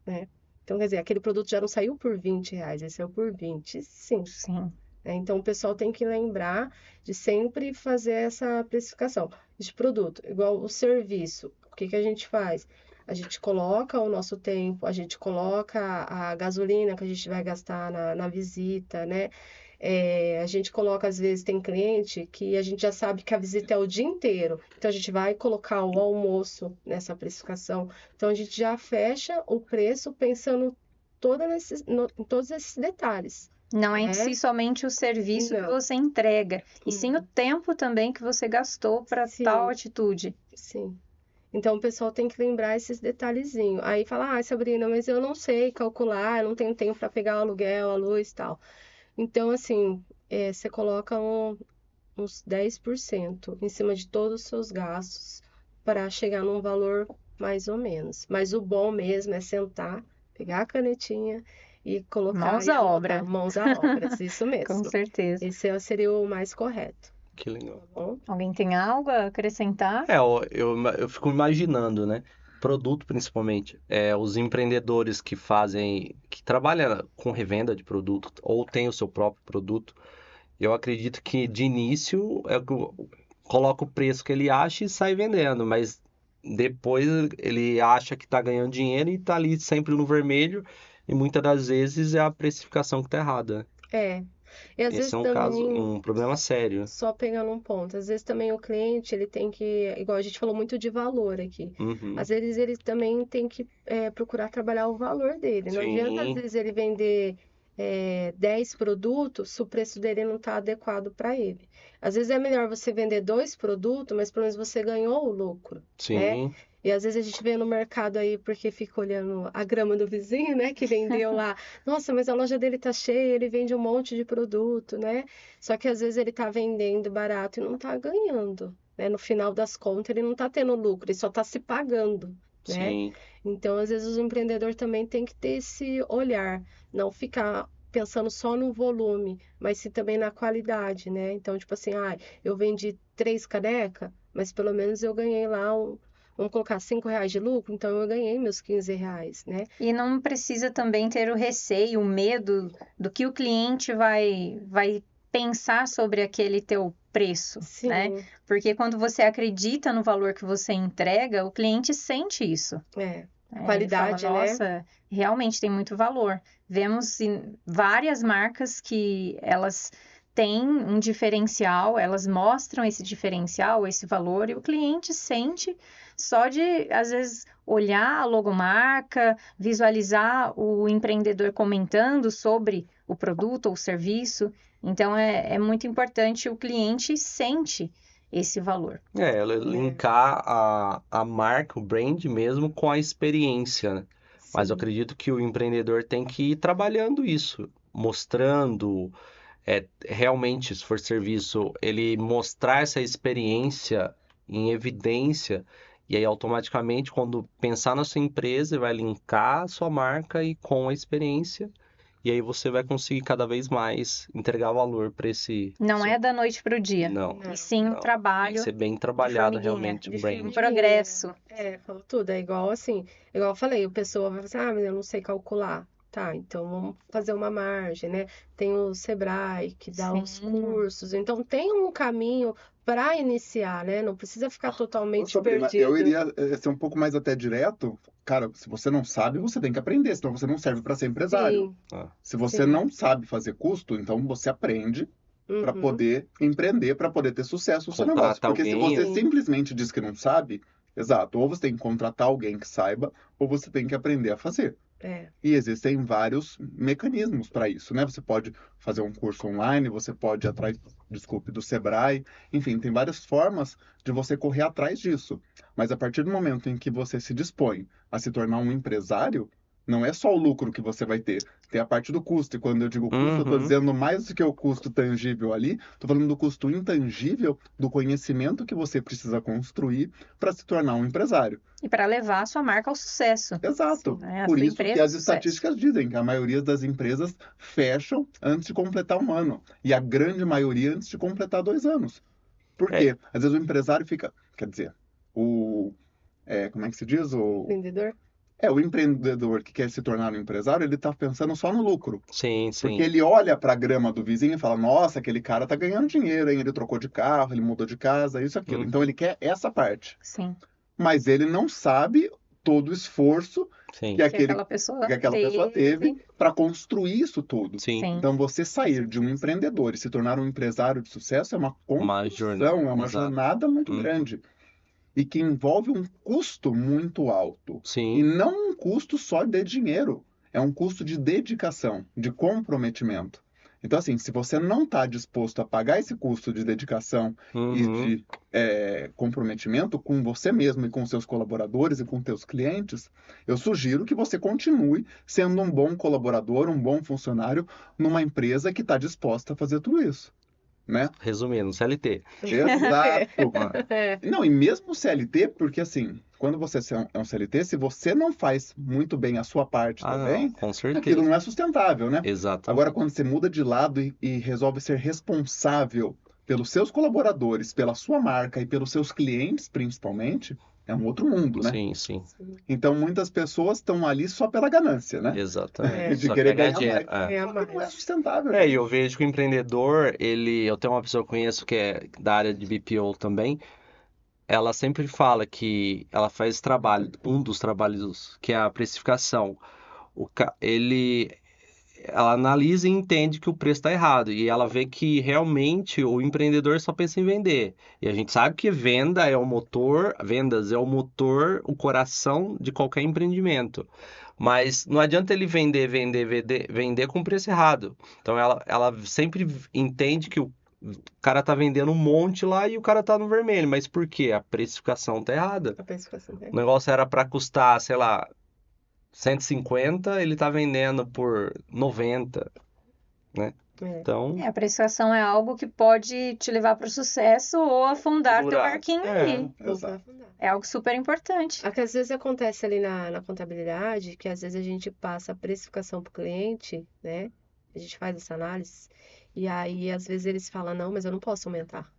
né? Então, quer dizer, aquele produto já não saiu por R$ 20, ele saiu por 25. Sim. Então, o pessoal tem que lembrar de sempre fazer essa precificação de produto. Igual o serviço, o que que a gente faz? A gente coloca o nosso tempo, a gente coloca a gasolina que a gente vai gastar na visita, né? A gente coloca, às vezes, tem cliente que a gente já sabe que a visita é o dia inteiro. Então, a gente vai colocar o almoço nessa precificação. Então, a gente já fecha o preço pensando em todos esses detalhes. Não é em si somente o serviço que Não. você entrega, e sim o tempo também que você gastou para Sim. tal atitude. Sim. Então, o pessoal tem que lembrar esses detalhezinhos. Aí fala, Sabrina, mas eu não sei calcular, eu não tenho tempo para pegar o aluguel, a luz e tal. Então, assim, você coloca uns 10% em cima de todos os seus gastos para chegar num valor mais ou menos. Mas o bom mesmo é sentar, pegar a canetinha e colocar Mãos e à anotar. obra. Mãos à obra, isso Com mesmo. certeza. Esse seria o mais correto, Que legal. tá bom? Alguém tem algo a acrescentar? Eu fico imaginando, né? Produto principalmente. Os empreendedores que trabalham com revenda de produto ou têm o seu próprio produto. Eu acredito que de início coloca o preço que ele acha e sai vendendo, mas depois ele acha que está ganhando dinheiro e está ali sempre no vermelho, e muitas das vezes é a precificação que está errada. E às Esse vezes é também, um problema sério. só pegando um ponto, às vezes também o cliente, ele tem que, igual a gente falou muito de valor aqui, Uhum. às vezes ele também tem que procurar trabalhar o valor dele. Não adianta, às Sim. vezes, ele vender 10 produtos se o preço dele não está adequado para ele. Às vezes é melhor você vender 2 produtos, mas pelo menos você ganhou o lucro, né? Sim. E às vezes a gente vê no mercado aí porque fica olhando a grama do vizinho, né? Que vendeu lá. Nossa, mas a loja dele tá cheia, ele vende um monte de produto, né? Só que às vezes ele tá vendendo barato e não tá ganhando, né? No final das contas, ele não tá tendo lucro, ele só tá se pagando, né? Sim. Então, às vezes, o empreendedor também tem que ter esse olhar, não ficar pensando só no volume, mas sim também na qualidade, né? Então, tipo assim, eu vendi 3 canecas, mas pelo menos eu ganhei lá vamos colocar R$ 5 de lucro, então eu ganhei meus R$ 15, né? E não precisa também ter o receio, o medo do que o cliente vai pensar sobre aquele teu preço, né? Sim, Porque quando você acredita no valor que você entrega, o cliente sente isso. qualidade, ele fala, né? nossa, realmente tem muito valor. Vemos várias marcas que elas têm um diferencial, elas mostram esse diferencial, esse valor, e o cliente sente só de, às vezes, olhar a logomarca, visualizar o empreendedor comentando sobre o produto ou serviço. Então, é muito importante, o cliente sente esse valor. Linkar a marca, o brand mesmo com a experiência, né? Mas eu Sim. acredito que o empreendedor tem que ir trabalhando isso, mostrando, realmente, se for serviço, ele mostrar essa experiência em evidência, e aí automaticamente, quando pensar na sua empresa, vai linkar a sua marca e com a experiência, e aí você vai conseguir cada vez mais entregar valor para esse... Não é da noite para o dia. Não, E sim um não. Tem que trabalho ser bem trabalhado formiguinha, realmente o De brand. um formiguinha. progresso. Falou tudo. É igual assim, igual eu falei, o pessoa vai falar assim, mas eu não sei calcular. Tá, então vamos fazer uma margem, né? Tem o Sebrae que dá os Sim. cursos, então tem um caminho para iniciar, né? Não precisa ficar totalmente Sabrina, perdido. eu iria ser um pouco mais até direto. Cara, se você não sabe, você tem que aprender, senão você não serve para ser empresário. Sim, Se você sim. não sabe fazer custo, então você aprende para Uhum. poder empreender, para poder ter sucesso no seu Contratar negócio. Porque se alguém. você Sim. simplesmente diz que não sabe, exato, ou você tem que contratar alguém que saiba, ou você tem que aprender a fazer. É, E existem vários mecanismos para isso, né? Você pode fazer um curso online, você pode ir atrás, desculpe, do Sebrae, enfim, tem várias formas de você correr atrás disso. Mas a partir do momento em que você se dispõe a se tornar um empresário, não é só o lucro que você vai ter, tem a parte do custo. E quando eu digo custo, eu estou Uhum. dizendo mais do que o custo tangível ali, estou falando do custo intangível do conhecimento que você precisa construir para se tornar um empresário. E para levar a sua marca ao sucesso. Exato. Né? A Por sua isso que empresa ao as sucesso. estatísticas dizem que a maioria das empresas fecham antes de completar um ano. E a grande maioria antes de completar 2 anos. Por quê? Às vezes o empresário fica. Quer dizer, como é que se diz? empreendedor? O empreendedor que quer se tornar um empresário, ele está pensando só no lucro. Sim, Porque sim. ele olha para a grama do vizinho e fala: Nossa, aquele cara tá ganhando dinheiro, hein? Ele trocou de carro, ele mudou de casa, isso, aquilo. Então ele quer essa parte. Sim. Mas ele não sabe todo o esforço Sim. que aquela pessoa teve para construir isso tudo. Sim. Sim. Então, você sair de um empreendedor e se tornar um empresário de sucesso é uma Uma construção, jornada. é uma Exato. jornada muito Uhum. grande. E que envolve um custo muito alto. E Sim. não um custo só de dinheiro. É um custo de dedicação, de comprometimento. Então, assim, se você não está disposto a pagar esse custo de dedicação e Uhum. de comprometimento com você mesmo e com seus colaboradores e com seus clientes, eu sugiro que você continue sendo um bom colaborador, um bom funcionário numa empresa que está disposta a fazer tudo isso, né? Resumindo, CLT. Exato. É, Não, e mesmo o CLT, porque assim, quando você é um CLT, se você não faz muito bem a sua parte Ah, não, também, com aquilo certeza. não é sustentável, né? Exatamente. Agora, quando você muda de lado e resolve ser responsável pelos seus colaboradores, pela sua marca e pelos seus clientes, principalmente, é um outro mundo, né? Sim, sim. Então, muitas pessoas estão ali só pela ganância, né? Exatamente. De Só querer quer ganhar ganhar dinheiro. mais. É. ganhar Só que não é mais. sustentável. E eu vejo que o empreendedor, eu tenho uma pessoa que eu conheço que é da área de BPO também, ela sempre fala que ela faz trabalho, um dos trabalhos que é a precificação. Ela analisa e entende que o preço está errado. E ela vê que realmente o empreendedor só pensa em vender. E a gente sabe que vendas é o motor, o coração de qualquer empreendimento. Mas não adianta ele vender com preço errado. Então ela sempre entende que o cara tá vendendo um monte lá e o cara tá no vermelho. Mas por quê? A precificação tá errada. A precificação, né? O negócio era para custar, sei lá, 150, ele tá vendendo por 90, né? É. Então, A precificação é algo que pode te levar para o sucesso ou afundar teu Segurar. barquinho É. ali. Exato. É algo super importante. Às vezes acontece ali na contabilidade que às vezes a gente passa a precificação para o cliente, né? A gente faz essa análise e aí às vezes eles falam, não, mas eu não posso aumentar.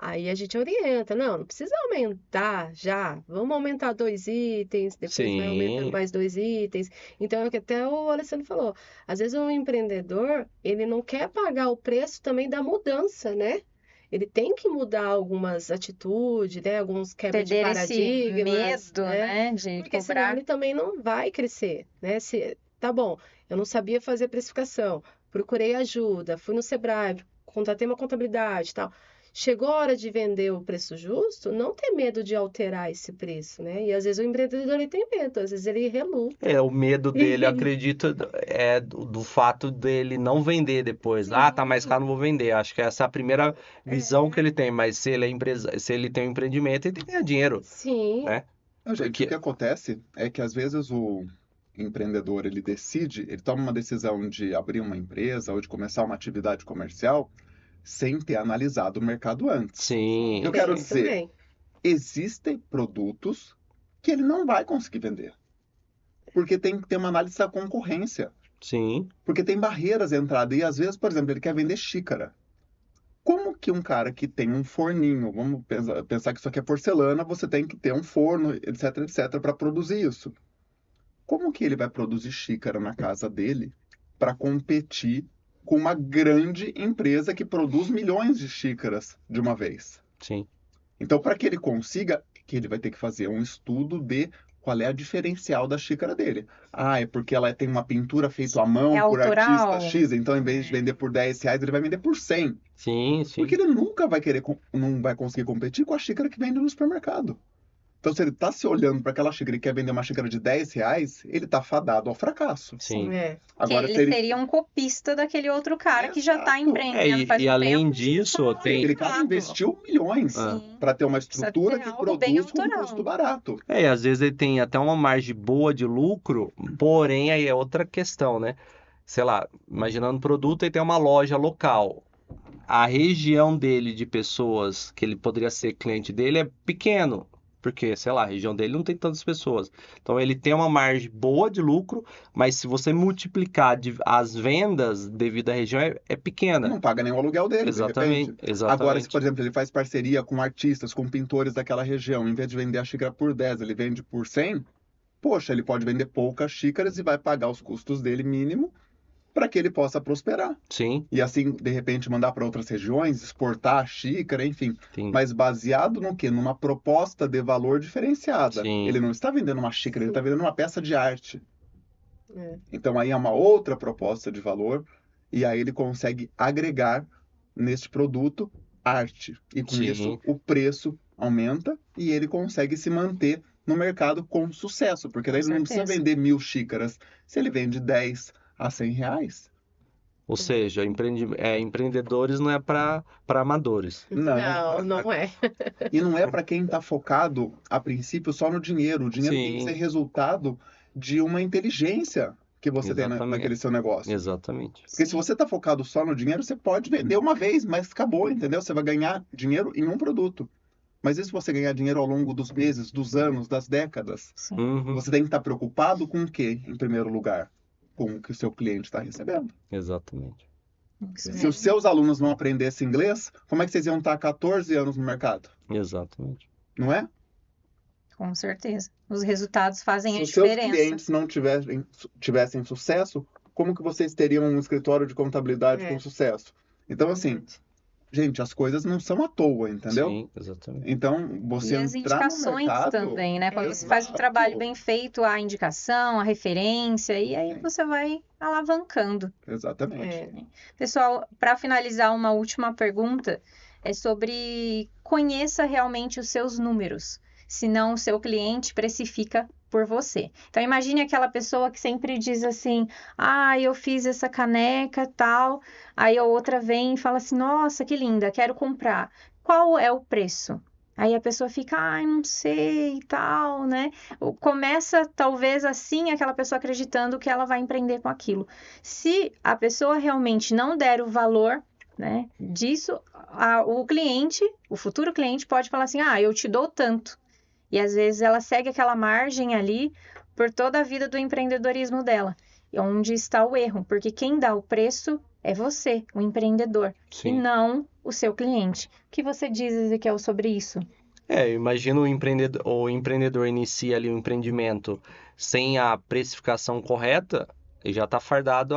Aí a gente orienta, não precisa aumentar já, vamos aumentar 2 itens, depois vai aumentando sim, mais 2 itens. Então, é o que até o Alessandro falou, às vezes um empreendedor, ele não quer pagar o preço também da mudança, né? Ele tem que mudar algumas atitudes, né? Alguns quebra de Perder esse paradigmas, medo, né, de porque senão cobrar. ele também não vai crescer, né? Tá bom, eu não sabia fazer precificação, procurei ajuda, fui no Sebrae, contratei uma contabilidade e tal. Chegou a hora de vender o preço justo, não ter medo de alterar esse preço, né? E às vezes o empreendedor ele tem medo, às vezes ele reluta. O medo dele, eu acredito, é do fato dele não vender depois. Ah, tá mais Sim. caro, não vou vender. Acho que essa é a primeira visão que ele tem. Mas se ele é se ele tem um empreendimento, ele tem que ganhar dinheiro, Sim, né? Não, gente, o Porque que acontece é que às vezes o empreendedor ele toma uma decisão de abrir uma empresa ou de começar uma atividade comercial sem ter analisado o mercado antes. sim, Eu quero tem dizer, também. existem produtos que ele não vai conseguir vender, porque tem que ter uma análise da concorrência, sim, porque tem barreiras à entrada e às vezes, por exemplo, ele quer vender xícara. Como que um cara que tem um forninho, vamos pensar que isso aqui é porcelana, você tem que ter um forno, etc, etc, para produzir isso. Como que ele vai produzir xícara na casa dele para competir com uma grande empresa que produz milhões de xícaras de uma vez? sim. Então, para que ele consiga, que ele vai ter que fazer um estudo de qual é a diferencial da xícara dele. Ah, é porque ela tem uma pintura feita à mão É por artista autoral? X, então em vez de vender por R$ 10, ele vai vender por 100. Sim, Porque sim. ele nunca vai querer, não vai conseguir competir com a xícara que vende no supermercado. Então, se ele está se olhando para aquela xícara e quer vender uma xícara de R$ 10, ele está fadado ao fracasso. Sim. É. Que Agora, se ele ele seria um copista daquele outro cara que já está Exato. empreendendo faz E um além tempo. disso, tem. aquele cara Exato. investiu milhões Sim. para ter uma Precisa estrutura ter que algo bem produz com um autoral. custo barato. Às vezes ele tem até uma margem boa de lucro, porém aí é outra questão, né? Sei lá, imaginando um produto, ele tem uma loja local. A região dele de pessoas que ele poderia ser cliente dele é pequeno, porque, sei lá, a região dele não tem tantas pessoas. Então ele tem uma margem boa de lucro, mas se você multiplicar as vendas devido à região, é pequena. Não paga nem o aluguel dele, de repente. Exatamente, Agora, se, exatamente. por exemplo, ele faz parceria com artistas, com pintores daquela região, em vez de vender a xícara por 10, ele vende por 100, poxa, ele pode vender poucas xícaras e vai pagar os custos dele mínimo para que ele possa prosperar. Sim, E assim, de repente, mandar para outras regiões, exportar a xícara, enfim. sim, Mas baseado no quê? Numa proposta de valor diferenciada. sim, Ele não está vendendo uma xícara, ele está vendendo uma peça de arte. É. Então aí é uma outra proposta de valor e aí ele consegue agregar neste produto arte. E com sim, isso o preço aumenta e ele consegue se manter no mercado com sucesso, porque daí Com ele não precisa certeza. vender 1.000 xícaras. Se ele vende 10 a R$ 100, Ou seja, empreendedores não é para amadores. Não, não é. E não é para quem está focado, a princípio, só no dinheiro. O dinheiro tem que Sim. ser resultado de uma inteligência que você tem Exatamente. naquele seu negócio. Exatamente. Porque se você está focado só no dinheiro, você pode vender uma vez, mas acabou, entendeu? Você vai ganhar dinheiro em um produto. Mas e se você ganhar dinheiro ao longo dos meses, dos anos, das décadas? Sim. Uhum, Você tem que estar preocupado com o quê, em primeiro lugar? Com o que o seu cliente está recebendo. exatamente. Isso Se os mesmo. seus alunos não aprendessem inglês, como é que vocês iam estar há 14 anos no mercado? Exatamente. Não é? Com certeza. Os resultados fazem Se a os seus diferença. clientes não tivessem sucesso, como que vocês teriam um escritório de contabilidade É. com sucesso? Então, assim, gente, as coisas não são à toa, entendeu? Sim, exatamente. Então, você E as entrar no indicações mercado, também, né? Quando você faz um Exato. trabalho bem feito, a indicação, a referência, e aí você vai alavancando. exatamente. É. Pessoal, para finalizar, uma última pergunta é sobre conheça realmente os seus números, senão o seu cliente precifica por você. Então imagine aquela pessoa que sempre diz assim: "Ah, eu fiz essa caneca, tal". Aí a outra vem e fala assim: "Nossa, que linda, quero comprar. Qual é o preço?" Aí a pessoa fica: "Ai, não sei", e tal, né? Começa talvez assim aquela pessoa acreditando que ela vai empreender com aquilo. Se a pessoa realmente não der o valor, né, disso, o cliente, o futuro cliente pode falar assim: "Ah, eu te dou tanto". E às vezes ela segue aquela margem ali por toda a vida do empreendedorismo dela. E onde está o erro? Porque quem dá o preço é você, o empreendedor, e Sim. não o seu cliente. O que você diz, Ezequiel, sobre isso? Imagina o empreendedor inicia ali o empreendimento sem a precificação correta, e já está fardado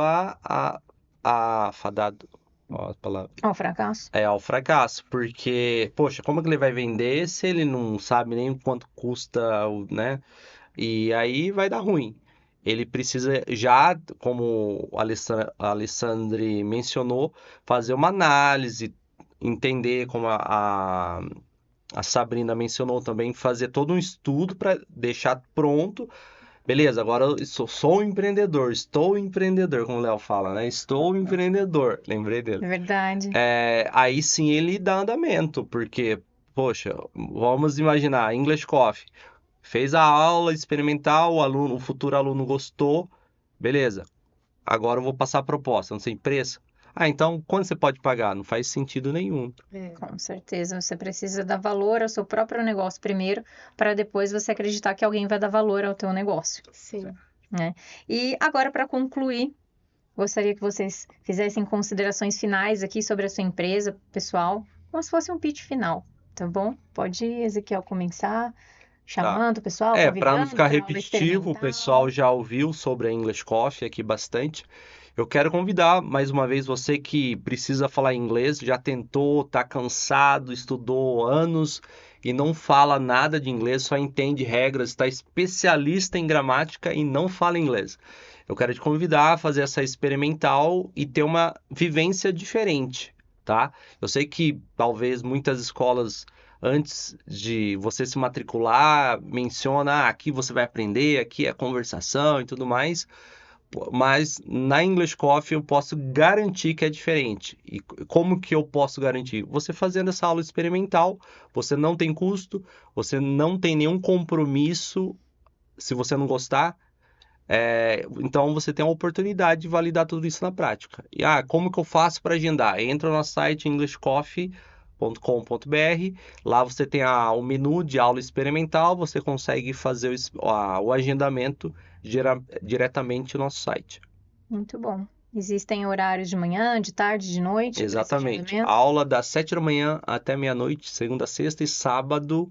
fadado, ó, a palavra, Ao fracasso? ao fracasso, porque, poxa, como que ele vai vender se ele não sabe nem quanto custa, né? E aí vai dar ruim. Ele precisa já, como a Alessandre mencionou, fazer uma análise, entender, como a Sabrina mencionou também, fazer todo um estudo para deixar pronto. Beleza, agora eu sou um empreendedor, estou empreendedor, como o Léo fala, né? Estou empreendedor, lembrei dele. É verdade. Aí sim ele dá andamento, porque, poxa, vamos imaginar, English Coffee, fez a aula experimental, o futuro aluno gostou, beleza, agora eu vou passar a proposta, não sei preço. Então, quando você pode pagar? Não faz sentido nenhum. Com certeza, você precisa dar valor ao seu próprio negócio primeiro, para depois você acreditar que alguém vai dar valor ao teu negócio, Sim. né? E agora, para concluir, gostaria que vocês fizessem considerações finais aqui sobre a sua empresa, pessoal, como se fosse um pitch final, tá bom? Pode, Ezequiel, começar chamando o pessoal, Para não convidando ficar para aula repetitivo, o experimental. pessoal já ouviu sobre a English Coffee aqui bastante. Eu quero convidar mais uma vez você que precisa falar inglês, já tentou, tá cansado, estudou anos e não fala nada de inglês, só entende regras, está especialista em gramática e não fala inglês. Eu quero te convidar a fazer essa experimental e ter uma vivência diferente, tá? Eu sei que talvez muitas escolas, antes de você se matricular, menciona, aqui você vai aprender, aqui é conversação e tudo mais. Mas na English Coffee eu posso garantir que é diferente. E como que eu posso garantir? Você fazendo essa aula experimental, você não tem custo, você não tem nenhum compromisso se você não gostar. Então você tem a oportunidade de validar tudo isso na prática. E como que eu faço para agendar? Entra no nosso site englishcoffee.com.br. Lá você tem o menu de aula experimental, você consegue fazer o agendamento diretamente no nosso site. Muito bom. Existem horários de manhã, de tarde, de noite? para esse Exatamente. agendamento? Aula das 7 da manhã até meia-noite, segunda a sexta, e sábado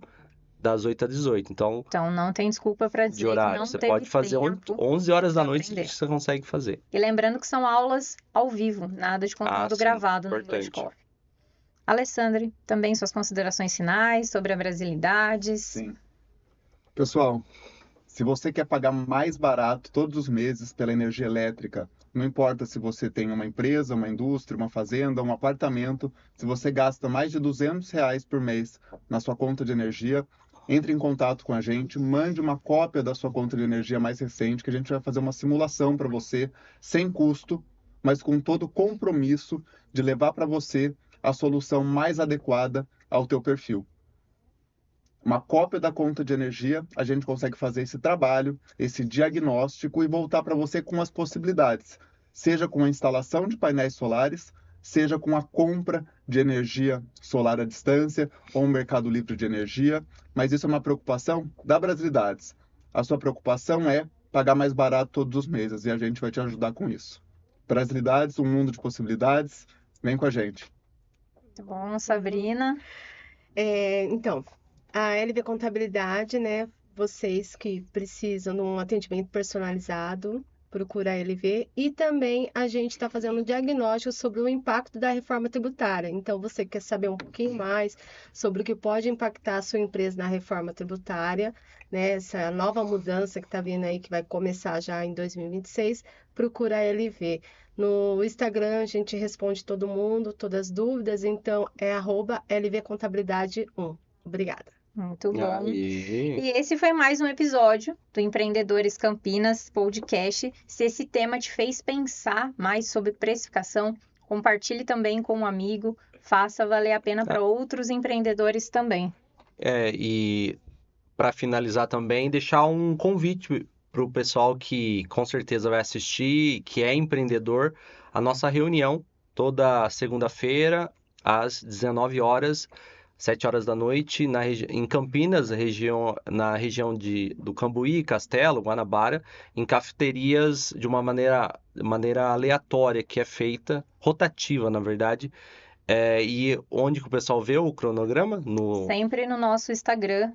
das 8 às 18. Então, Então, não tem desculpa para de dizer que horário. não Você teve pode fazer tempo 11 horas da para noite, aprender. você consegue fazer. E lembrando que são aulas ao vivo, nada de conteúdo Sim, gravado no English importante. Coffee. Alessandre, também suas considerações finais sobre a Brasilidades. Sim. Pessoal, se você quer pagar mais barato todos os meses pela energia elétrica, não importa se você tem uma empresa, uma indústria, uma fazenda, um apartamento, se você gasta mais de R$200 por mês na sua conta de energia, entre em contato com a gente, mande uma cópia da sua conta de energia mais recente, que a gente vai fazer uma simulação para você, sem custo, mas com todo o compromisso de levar para você a solução mais adequada ao teu perfil. Uma cópia da conta de energia, a gente consegue fazer esse trabalho, esse diagnóstico e voltar para você com as possibilidades, seja com a instalação de painéis solares, seja com a compra de energia solar à distância ou um mercado livre de energia, mas isso é uma preocupação da Brasilidades. A sua preocupação é pagar mais barato todos os meses e a gente vai te ajudar com isso. Brasilidades, um mundo de possibilidades, vem com a gente. Muito bom, Sabrina. Então, a LV Contabilidade, né? Vocês que precisam de um atendimento personalizado, procura a LV. E também a gente está fazendo um diagnóstico sobre o impacto da reforma tributária. Então, você quer saber um pouquinho mais sobre o que pode impactar a sua empresa na reforma tributária, né? Essa nova mudança que está vindo aí, que vai começar já em 2026, procura a LV. No Instagram a gente responde todo mundo, todas as dúvidas, então é @LVContabilidade1. Obrigada. Muito bom. Aí. E esse foi mais um episódio do Empreendedores Campinas Podcast. Se esse tema te fez pensar mais sobre precificação, compartilhe também com um amigo, faça valer a pena para outros empreendedores também. E para finalizar também, deixar um convite para o pessoal que com certeza vai assistir, que é empreendedor, a nossa reunião toda segunda-feira às 19 horas, 7 horas da noite, em Campinas, na região do Cambuí, Castelo, Guanabara, em cafeterias de uma maneira aleatória, que é feita, rotativa, na verdade. E onde que o pessoal vê o cronograma? Sempre no nosso Instagram,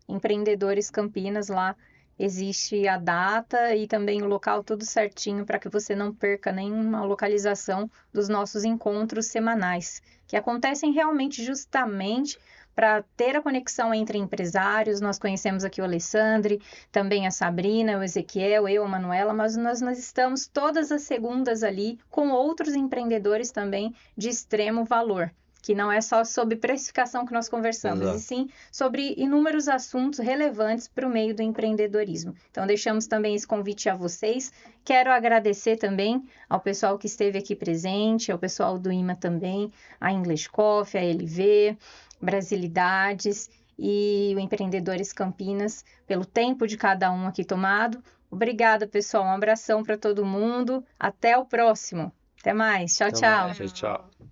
@empreendedorescampinas, lá existe a data e também o local tudo certinho para que você não perca nenhuma localização dos nossos encontros semanais, que acontecem realmente justamente para ter a conexão entre empresários. Nós conhecemos aqui o Alessandre, também a Sabrina, o Ezequiel, eu, a Manuela, mas nós estamos todas as segundas ali com outros empreendedores também de extremo valor. que não é só sobre precificação que nós conversamos, Exato. e sim sobre inúmeros assuntos relevantes para o meio do empreendedorismo. Então, deixamos também esse convite a vocês. Quero agradecer também ao pessoal que esteve aqui presente, ao pessoal do IMA também, a English Coffee, a LV, Brasilidades e o Empreendedores Campinas, pelo tempo de cada um aqui tomado. Obrigada, pessoal. Um abração para todo mundo. Até o próximo. Até mais. Tchau, Até tchau. mais. Tchau.